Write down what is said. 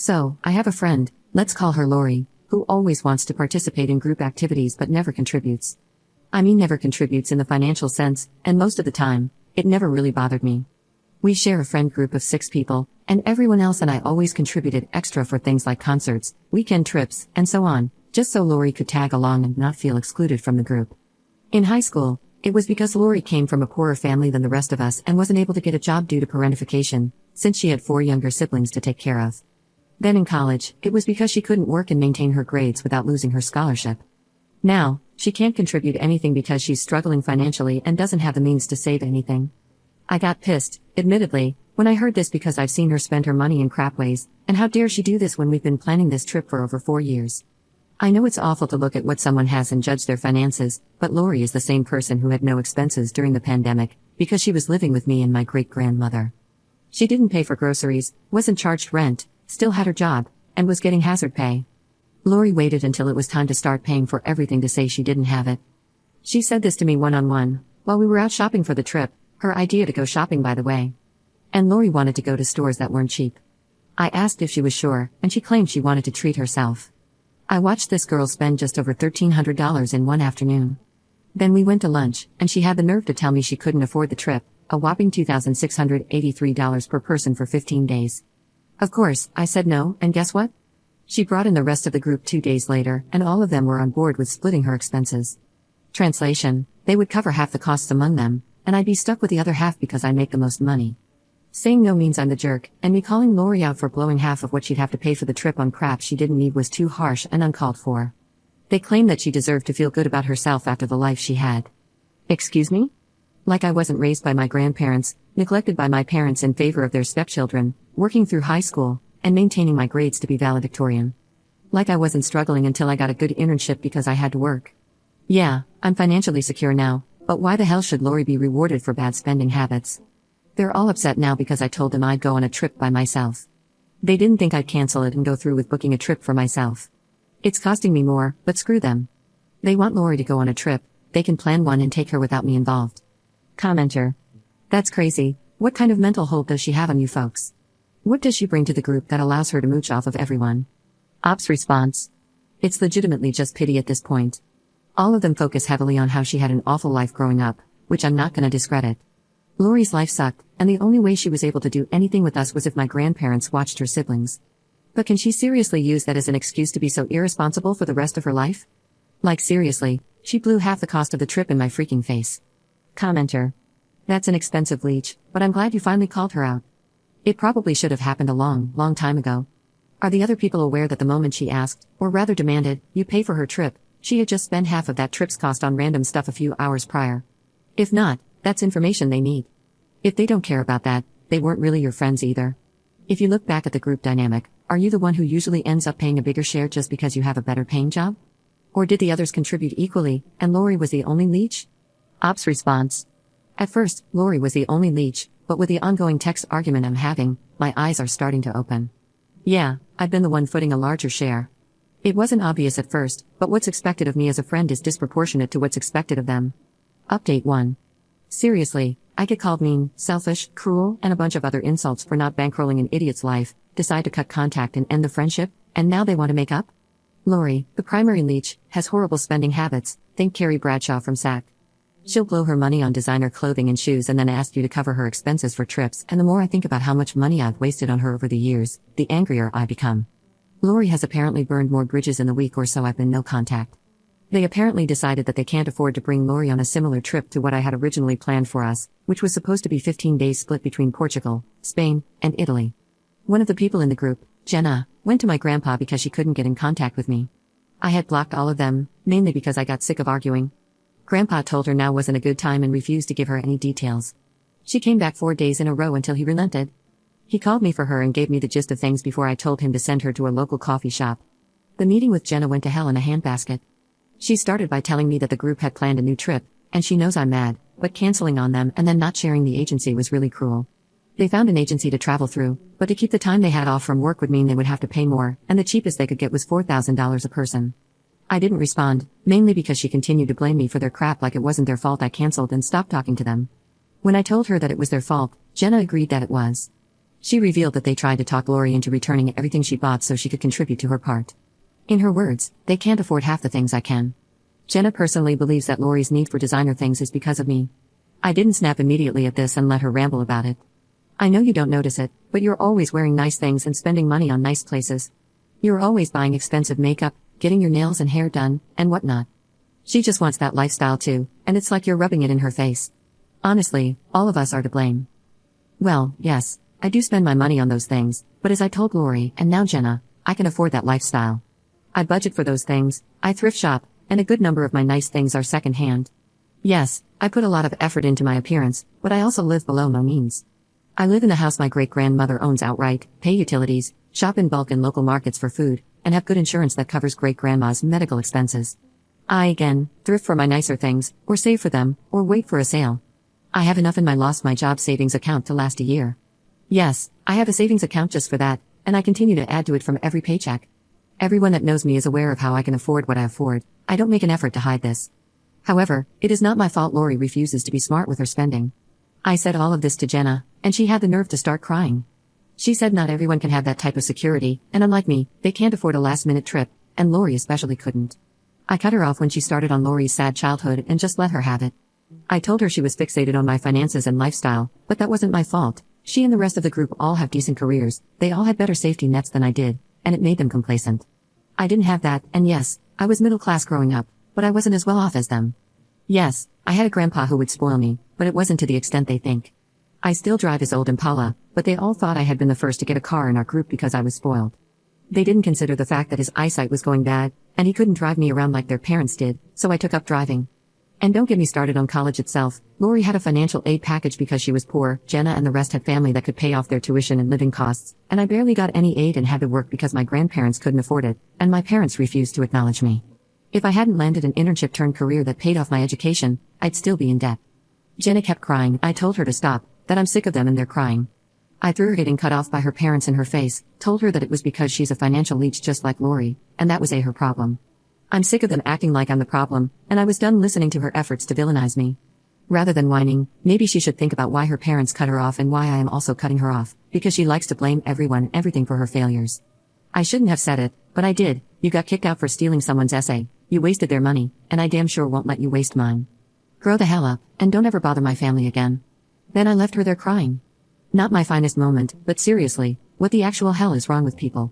So, I have a friend, let's call her Lori, who always wants to participate in group activities but never contributes. I mean never contributes in the financial sense, and most of the time, it never really bothered me. We share a friend group of 6 people, and everyone else and I always contributed extra for things like concerts, weekend trips, and so on, just so Lori could tag along and not feel excluded from the group. In high school, it was because Lori came from a poorer family than the rest of us and wasn't able to get a job due to parentification, since she had 4 younger siblings to take care of. Then in college, it was because she couldn't work and maintain her grades without losing her scholarship. Now, she can't contribute anything because she's struggling financially and doesn't have the means to save anything. I got pissed, admittedly, when I heard this because I've seen her spend her money in crap ways, and how dare she do this when we've been planning this trip for over 4 years. I know it's awful to look at what someone has and judge their finances, but Lori is the same person who had no expenses during the pandemic, because she was living with me and my great-grandmother. She didn't pay for groceries, wasn't charged rent, still had her job, and was getting hazard pay. Lori waited until it was time to start paying for everything to say she didn't have it. She said this to me one-on-one, while we were out shopping for the trip, her idea to go shopping by the way. And Lori wanted to go to stores that weren't cheap. I asked if she was sure, and she claimed she wanted to treat herself. I watched this girl spend just over $1,300 in one afternoon. Then we went to lunch, and she had the nerve to tell me she couldn't afford the trip, a whopping $2,683 per person for 15 days. Of course, I said no, and guess what? She brought in the rest of the group 2 days later, and all of them were on board with splitting her expenses. Translation: they would cover half the costs among them, and I'd be stuck with the other half because I make the most money. Saying no means I'm the jerk, and me calling Lori out for blowing half of what she'd have to pay for the trip on crap she didn't need was too harsh and uncalled for. They claimed that she deserved to feel good about herself after the life she had. Excuse me? Like I wasn't raised by my grandparents, neglected by my parents in favor of their stepchildren, working through high school, and maintaining my grades to be valedictorian. Like I wasn't struggling until I got a good internship because I had to work. Yeah, I'm financially secure now, but why the hell should Lori be rewarded for bad spending habits? They're all upset now because I told them I'd go on a trip by myself. They didn't think I'd cancel it and go through with booking a trip for myself. It's costing me more, but screw them. They want Lori to go on a trip, they can plan one and take her without me involved. Commenter: that's crazy, what kind of mental hold does she have on you folks? What does she bring to the group that allows her to mooch off of everyone? Ops response: it's legitimately just pity at this point. All of them focus heavily on how she had an awful life growing up, which I'm not gonna discredit. Lori's life sucked, and the only way she was able to do anything with us was if my grandparents watched her siblings. But can she seriously use that as an excuse to be so irresponsible for the rest of her life? Like seriously, she blew half the cost of the trip in my freaking face. Commenter: that's an expensive leech, but I'm glad you finally called her out. It probably should have happened a long time ago. Are the other people aware that the moment she asked, or rather demanded, you pay for her trip, she had just spent half of that trip's cost on random stuff a few hours prior? If not, that's information they need. If they don't care about that, they weren't really your friends either. If you look back at the group dynamic, are you the one who usually ends up paying a bigger share just because you have a better paying job? Or did the others contribute equally, and Lori was the only leech? Ops response: at first, Lori was the only leech, but with the ongoing text argument I'm having, my eyes are starting to open. Yeah, I've been the one footing a larger share. It wasn't obvious at first, but what's expected of me as a friend is disproportionate to what's expected of them. Update 1. Seriously, I get called mean, selfish, cruel, and a bunch of other insults for not bankrolling an idiot's life, decide to cut contact and end the friendship, and now they want to make up? Lori, the primary leech, has horrible spending habits, think Carrie Bradshaw from SAC. She'll blow her money on designer clothing and shoes and then ask you to cover her expenses for trips, and the more I think about how much money I've wasted on her over the years, the angrier I become. Lori has apparently burned more bridges in the week or so I've been no contact. They apparently decided that they can't afford to bring Lori on a similar trip to what I had originally planned for us, which was supposed to be 15 days split between Portugal, Spain, and Italy. One of the people in the group, Jenna, went to my grandpa because she couldn't get in contact with me. I had blocked all of them, mainly because I got sick of arguing. Grandpa told her now wasn't a good time and refused to give her any details. She came back 4 days in a row until he relented. He called me for her and gave me the gist of things before I told him to send her to a local coffee shop. The meeting with Jenna went to hell in a handbasket. She started by telling me that the group had planned a new trip, and she knows I'm mad, but canceling on them and then not sharing the agency was really cruel. They found an agency to travel through, but to keep the time they had off from work would mean they would have to pay more, and the cheapest they could get was $4,000 a person. I didn't respond, mainly because she continued to blame me for their crap like it wasn't their fault I canceled and stopped talking to them. When I told her that it was their fault, Jenna agreed that it was. She revealed that they tried to talk Lori into returning everything she bought so she could contribute to her part. In her words, they can't afford half the things I can. Jenna personally believes that Lori's need for designer things is because of me. I didn't snap immediately at this and let her ramble about it. I know you don't notice it, but you're always wearing nice things and spending money on nice places. You're always buying expensive makeup, getting your nails and hair done, and whatnot. She just wants that lifestyle too, and it's like you're rubbing it in her face. Honestly, all of us are to blame. Well, yes, I do spend my money on those things, but as I told Lori, and now Jenna, I can afford that lifestyle. I budget for those things, I thrift shop, and a good number of my nice things are second-hand. Yes, I put a lot of effort into my appearance, but I also live below my means. I live in the house my great-grandmother owns outright, pay utilities, shop in bulk in local markets for food, and have good insurance that covers great-grandma's medical expenses. I, again, thrift for my nicer things, or save for them, or wait for a sale. I have enough in my lost my job savings account to last a year. Yes, I have a savings account just for that, and I continue to add to it from every paycheck. Everyone that knows me is aware of how I can afford what I afford. I don't make an effort to hide this. However, it is not my fault Lori refuses to be smart with her spending. I said all of this to Jenna, and she had the nerve to start crying. She said not everyone can have that type of security, and unlike me, they can't afford a last-minute trip, and Lori especially couldn't. I cut her off when she started on Lori's sad childhood and just let her have it. I told her she was fixated on my finances and lifestyle, but that wasn't my fault. She and the rest of the group all have decent careers, they all had better safety nets than I did, and it made them complacent. I didn't have that, and yes, I was middle class growing up, but I wasn't as well off as them. Yes, I had a grandpa who would spoil me, but it wasn't to the extent they think. I still drive his old Impala, but they all thought I had been the first to get a car in our group because I was spoiled. They didn't consider the fact that his eyesight was going bad, and he couldn't drive me around like their parents did, so I took up driving. And don't get me started on college itself. Lori had a financial aid package because she was poor, Jenna and the rest had family that could pay off their tuition and living costs, and I barely got any aid and had to work because my grandparents couldn't afford it, and my parents refused to acknowledge me. If I hadn't landed an internship-turned-career that paid off my education, I'd still be in debt. Jenna kept crying. I told her to stop, that I'm sick of them and their crying. I threw her getting cut off by her parents in her face, told her that it was because she's a financial leech just like Lori, and that was her problem. I'm sick of them acting like I'm the problem, and I was done listening to her efforts to villainize me. Rather than whining, maybe she should think about why her parents cut her off and why I am also cutting her off, because she likes to blame everyone and everything for her failures. I shouldn't have said it, but I did. You got kicked out for stealing someone's essay, you wasted their money, and I damn sure won't let you waste mine. Grow the hell up, and don't ever bother my family again. Then I left her there crying. Not my finest moment, but seriously, what the actual hell is wrong with people?